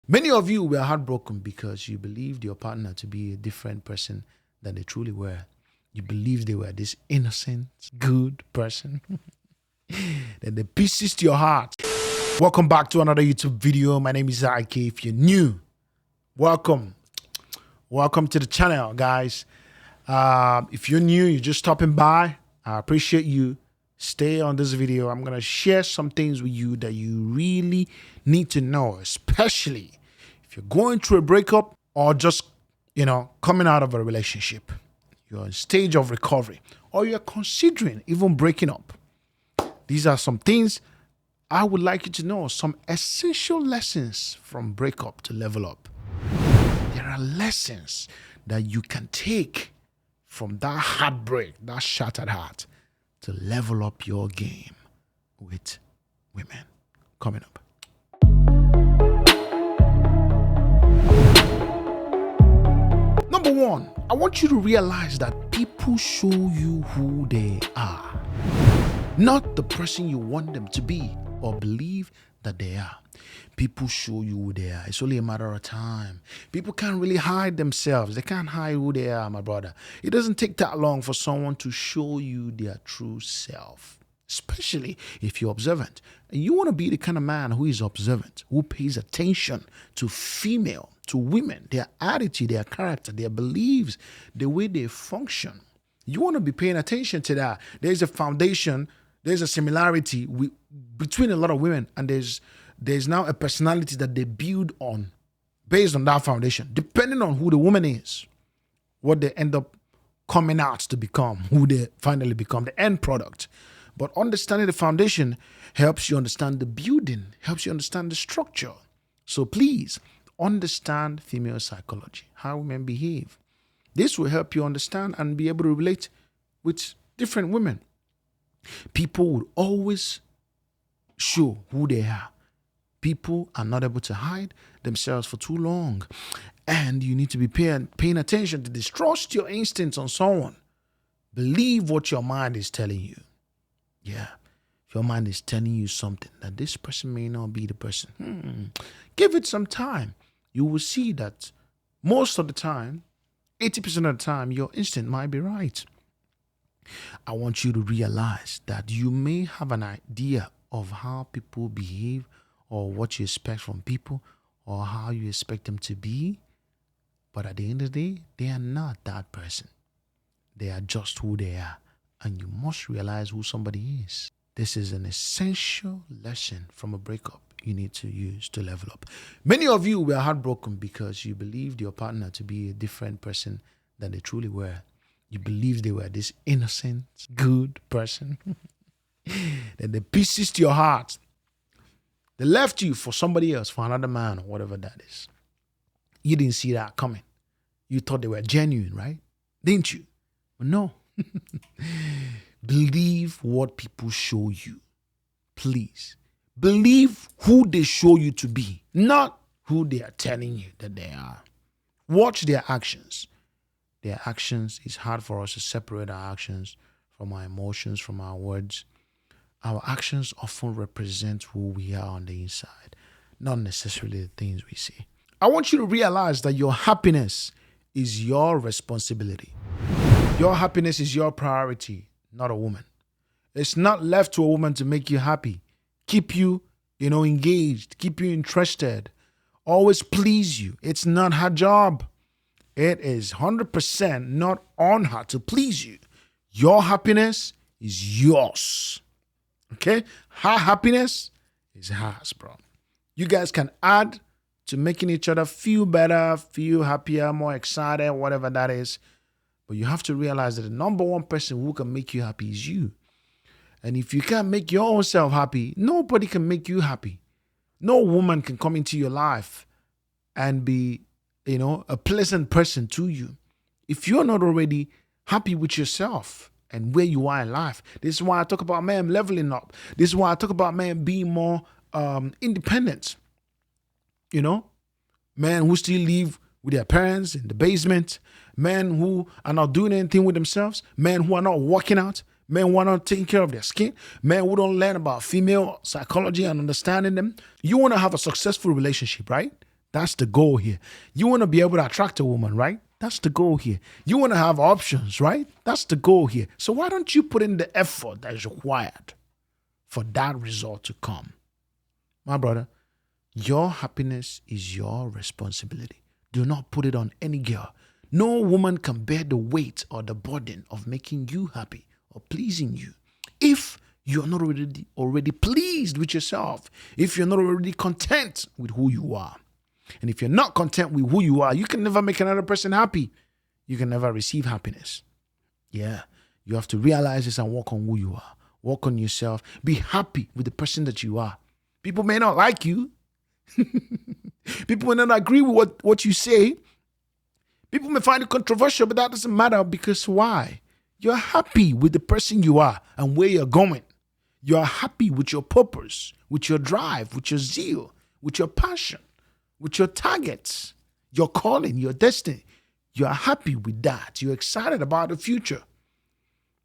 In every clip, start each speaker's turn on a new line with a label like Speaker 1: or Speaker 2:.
Speaker 1: Many of you were heartbroken because you believed your partner to be a different person than they truly were. You believed they were this innocent, good person. Then they pieces to your heart. Welcome back to another YouTube video. My name is Heartache. If you're new, welcome. Welcome to the channel, guys. If you're new, you're just stopping by, I appreciate you. Stay on this video. I'm going to share some things with you that you really need to know, especially if you're going through a breakup or just, coming out of a relationship. You're in stage of recovery or you're considering even breaking up. These are some things I would like you to know, some essential lessons from breakup to level up. There are lessons that you can take from that heartbreak, that shattered heart, to level up your game with women. Coming up. Number one, I want you to realize that people show you who they are, not the person you want them to be or believe that they are. People show you who they are. It's only a matter of time. People can't really hide themselves. They can't hide who they are, my brother. It doesn't take that long for someone to show you their true self, especially if you're observant. And you want to be the kind of man who is observant, who pays attention to women, their attitude, their character, their beliefs, the way they function. You want to be paying attention to that. There's a foundation, there's a similarity between a lot of women, and there's now a personality that they build on based on that foundation, depending on who the woman is, what they end up coming out to become, who they finally become, the end product. But understanding the foundation helps you understand the building, helps you understand the structure. So please understand female psychology, how women behave. This will help you understand and be able to relate with different women. People will always show who they are. People are not able to hide themselves for too long. And you need to be paying attention to this. Trust your instincts on someone. Believe what your mind is telling you. Yeah. If your mind is telling you something, that this person may not be the person, give it some time. You will see that most of the time, 80% of the time, your instinct might be right. I want you to realize that you may have an idea of how people behave or what you expect from people or how you expect them to be. But at the end of the day, they are not that person. They are just who they are. And you must realize who somebody is. This is an essential lesson from a breakup you need to use to level up. Many of you were heartbroken because you believed your partner to be a different person than they truly were. You believed they were this innocent, good person. Then they pieces to your heart. They left you for somebody else, for another man or whatever that is. You didn't see that coming. You thought they were genuine, right? Didn't you? But no. Believe what people show you. Please. Believe who they show you to be, not who they are telling you that they are. Watch their actions. Their actions, it's hard for us to separate our actions from our emotions, from our words. Our actions often represent who we are on the inside, not necessarily the things we see. I want you to realize that your happiness is your responsibility. Your happiness is your priority, not a woman. It's not left to a woman to make you happy, keep you, engaged, keep you interested, always please you. It's not her job. It is 100% not on her to please you. Your happiness is yours. Okay? Her happiness is hers, bro. You guys can add to making each other feel better, feel happier, more excited, whatever that is. But you have to realize that the number one person who can make you happy is you. And if you can't make your own self happy, nobody can make you happy. No woman can come into your life and be, a pleasant person to you if you're not already happy with yourself and where you are in life. This is why I talk about men leveling up. This is why I talk about men being more independent. Men who still live with their parents in the basement, men who are not doing anything with themselves, men who are not working out, men who are not taking care of their skin, men who don't learn about female psychology and understanding them. You want to have a successful relationship, right? That's the goal here. You want to be able to attract a woman, right? That's the goal here. You want to have options, right? That's the goal here. So why don't you put in the effort that is required for that result to come? My brother, your happiness is your responsibility. Do not put it on any girl. No woman can bear the weight or the burden of making you happy or pleasing you. If you're not already pleased with yourself, if you're not already content with who you are, and if you're not content with who you are, you can never make another person happy. You can never receive happiness. Yeah, you have to realize this and work on who you are. Work on yourself. Be happy with the person that you are. People may not like you. People may not agree with what you say. People may find it controversial, but that doesn't matter, because why? You're happy with the person you are and where you're going. You're happy with your purpose, with your drive, with your zeal, with your passion, with your targets, your calling, your destiny. You're happy with that. You're excited about the future.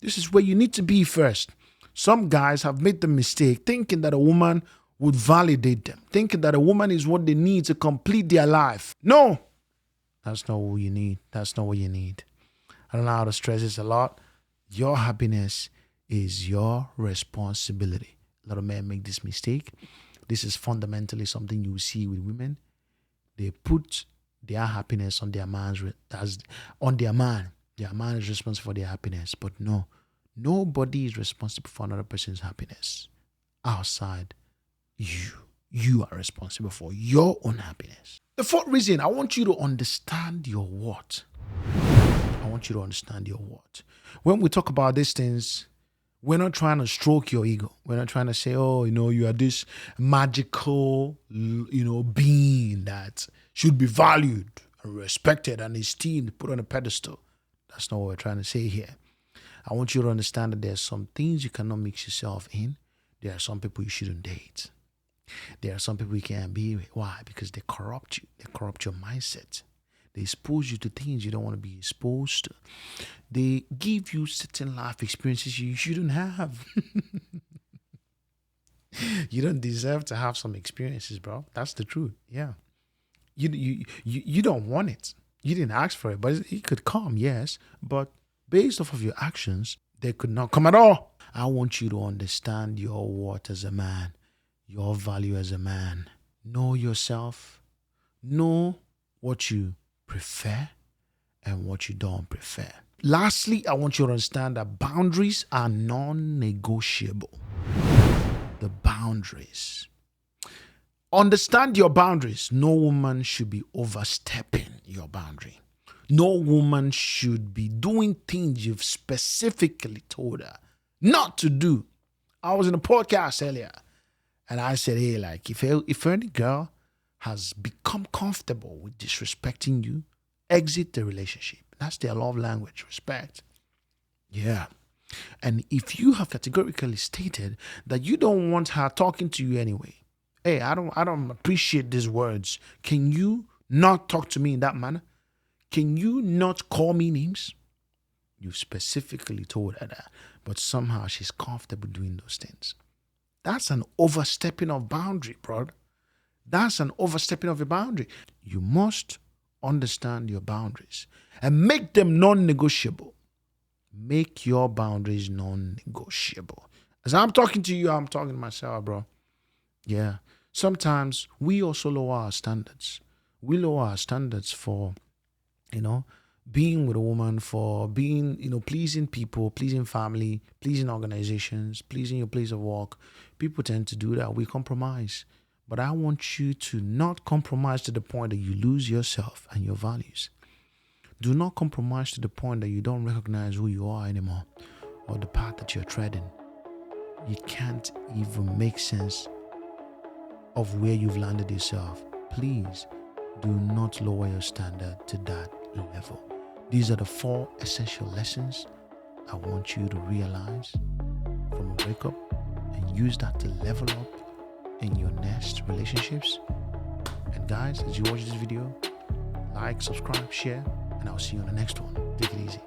Speaker 1: This is where you need to be first. Some guys have made the mistake thinking that a woman would validate them, thinking that a woman is what they need to complete their life. No, that's not what you need. That's not what you need. I don't know how to stress this a lot. Your happiness is your responsibility. A lot of men make this mistake. This is fundamentally something you see with women. They put their happiness on their man. Their man is responsible for their happiness. But no, nobody is responsible for another person's happiness outside you. You are responsible for your own happiness. The fourth reason, I want you to understand your what. I want you to understand your what. When we talk about these things, we're not trying to stroke your ego. We're not trying to say, oh, you are this magical, being that should be valued and respected and esteemed, put on a pedestal. That's not what we're trying to say here. I want you to understand that there are some things you cannot mix yourself in. There are some people you shouldn't date. There are some people you can't be with. Why? Because they corrupt you. They corrupt your mindset. They expose you to things you don't want to be exposed to. They give you certain life experiences you shouldn't have. You don't deserve to have some experiences, bro. That's the truth. Yeah. You don't want it. You didn't ask for it, but it could come, yes. But based off of your actions, they could not come at all. I want you to understand your worth as a man, your value as a man. Know yourself. Know what you prefer and what you don't prefer. Lastly, I want you to understand that boundaries are non-negotiable. The boundaries. Understand your boundaries. No woman should be overstepping your boundary. No woman should be doing things you've specifically told her not to do. I was in a podcast earlier and I said, hey, like if any girl has become comfortable with disrespecting you, exit the relationship. That's their love language, respect. Yeah. And if you have categorically stated that you don't want her talking to you anyway, hey, I don't appreciate these words. Can you not talk to me in that manner? Can you not call me names? You specifically told her that, but somehow she's comfortable doing those things. That's an overstepping of boundary, bro. That's an overstepping of a boundary. You must understand your boundaries and make them non-negotiable. Make your boundaries non-negotiable. As I'm talking to you, I'm talking to myself, bro. Yeah. Sometimes we also lower our standards. We lower our standards for, being with a woman, for being, pleasing people, pleasing family, pleasing organizations, pleasing your place of work. People tend to do that. We compromise. But I want you to not compromise to the point that you lose yourself and your values. Do not compromise to the point that you don't recognize who you are anymore or the path that you're treading. You can't even make sense of where you've landed yourself. Please do not lower your standard to that level. These are the 4 essential lessons I want you to realize from a breakup and use that to level up in your next relationships. And guys, as you watch this video, like, subscribe, share, and I'll see you on the next one. Take it easy.